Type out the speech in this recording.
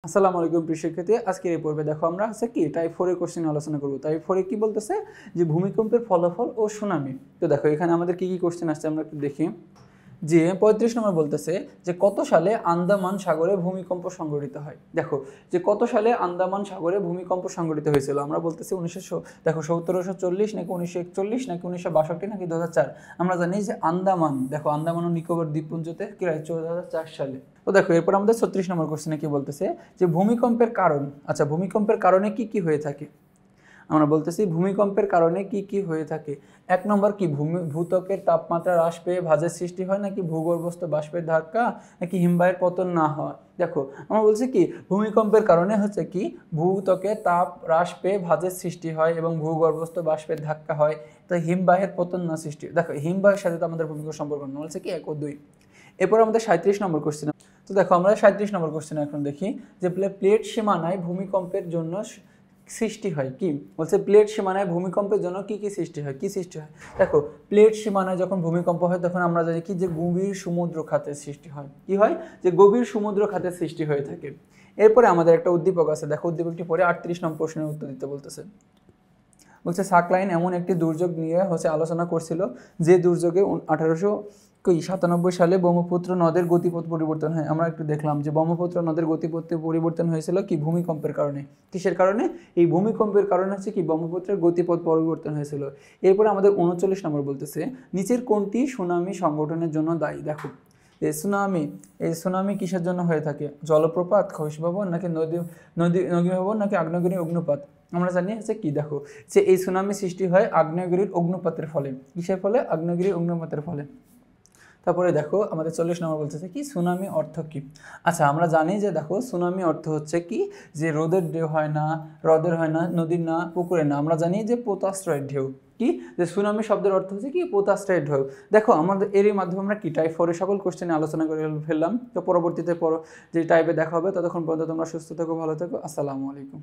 আসসালামু আলাইকুম প্রিয় শিক্ষার্থী, আজকের এই পর্বে দেখো আমরা কি টাইপ 4 এর কোশ্চেন আলোচনা করব। টাইপ 4 এ কি বলতেছে যে ভূমিকম্পের ফলাফল ও সুনামি। তো দেখো এখানে আমাদের কি কোশ্চেন আসছে আমরা একটু দেখি। যে 35 নম্বর বলতেছে যে কত সালে আন্দামান সাগরে ভূমিকম্প সংঘটিত হয়। দেখো যে কত সালে আন্দামান সাগরে ভূমিকম্প সংঘটিত হয়েছিল, আমরা বলতেছি 1740 নাকি 1941 নাকি 1962 নাকি 2004। আমরা জানি যে আন্দামান, দেখো আন্দামান ও নিকোবর দ্বীপপুঞ্জতে কি হয় 2004 সালে। তো দেখো এরপর আমাদের 36 নম্বর কোশ্চেনে কি বলতেছে যে ভূমিকম্পের কারণ। আচ্ছা, ভূমিকম্পের কারণে কি কি হয়ে থাকে, আমরা বলতেছি ভূমিকম্পের কারণে কি কি হয়ে থাকে। এক নম্বর কি ভূত্বকের তাপমাত্রা হ্রাস পেয়ে ভাঁজের সৃষ্টি হয়, নাকি ভূগর্ভস্থ বাষ্পের ধাক্কা, নাকি হিমবাহের পতন না হয়। দেখো আমরা বলছি কি ভূমিকম্পের কারণে হচ্ছে কি ভূত্বকের তাপ হ্রাস পেয়ে ভাঁজের সৃষ্টি হয় এবং ভূগর্ভস্থ বাষ্পের ধাক্কা হয়, তাই হিমবাহের পতন না সৃষ্টি। দেখো হিমবাহের সাথে তো আমাদের ভূমিকম্প সম্পর্ক না, বলছে কি 1 ও 2। এরপর আমাদের 37 নম্বর কোশ্চেন। তো দেখো আমরা 37 নম্বর কোশ্চেন এখন দেখি যে প্লেট সীমানায় ভূমিকম্পের জন্য সৃষ্টি হয়। কি বলছে প্লেট সীমানায় ভূমিকম্পের জন্য কি কি সৃষ্টি হয়, কি সৃষ্টি হয়। দেখো প্লেট সীমানায় যখন ভূমিকম্প হয় তখন আমরা জানি কি যে গভীর সমুদ্র খাতের সৃষ্টি হয়। কি হয় যে গভীর সমুদ্র খাতের সৃষ্টি হয়ে থাকে। এরপরে আমাদের একটা উদ্দীপক আছে, দেখো উদ্দীপকটি পরে 38 নম্বর প্রশ্নের উত্তর দিতে বলতেছে। বলছে সাকলাইন এমন একটি দুর্যোগ নিয়ে আলোচনা করছিল যে দুর্যোগে 1897 সালে ব্রহ্মপুত্র নদের গতিপথ পরিবর্তন হয়। আমরা একটু দেখলাম যে ব্রহ্মপুত্র নদের গতিপথ পরিবর্তন হয়েছিল কি ভূমিকম্পের কারণে। কিসের কারণে? এই ভূমিকম্পের কারণে হচ্ছে কি ব্রহ্মপুত্রের গতিপথ পরিবর্তন হয়েছিল। এরপরে আমাদের 39 নম্বর বলতেছে নিচের কোনটি সুনামি সংগঠনের জন্য দায়ী। দেখো এই সুনামি কিসের জন্য হয়ে থাকে? জলপ্রপাত, ক্ষয়িষ্ণুভবন, নাকি নদীভবন, নাকি আগ্নেয়গিরি অগ্নুপাত। আমরা জানি হচ্ছে কি দেখো যে এই সুনামি সৃষ্টি হয় আগ্নেয়গিরির অগ্নুপাতের ফলে। কিসের ফলে? আগ্নেয়গিরির অগ্নুপাতের ফলে। তারপরে দেখো আমাদের 40 নম্বর বলতেছে কি সুনামি অর্থ কি। আচ্ছা আমরা জানি যে দেখো সুনামি অর্থ হচ্ছে কি যে রোদের ঢেউ হয় না, হ্রদের হয় না, নদীর না, পুকুরের না। আমরা জানি যে পোতাশ্রয়ের ঢেউ। কি যে সুনামি শব্দের অর্থ হচ্ছে কি পোতাশ্রয়ের ঢেউ। দেখো আমাদের এরই মাধ্যমে আমরা কি টাইপ 4 এর সকল কোশ্চেনে আলোচনা করে ফেললাম। তো পরবর্তীতে যে টাইপে দেখা হবে, ততক্ষণ পর্যন্ত তোমরা সুস্থ থেকো, ভালো থেকো। আসসালামু আলাইকুম।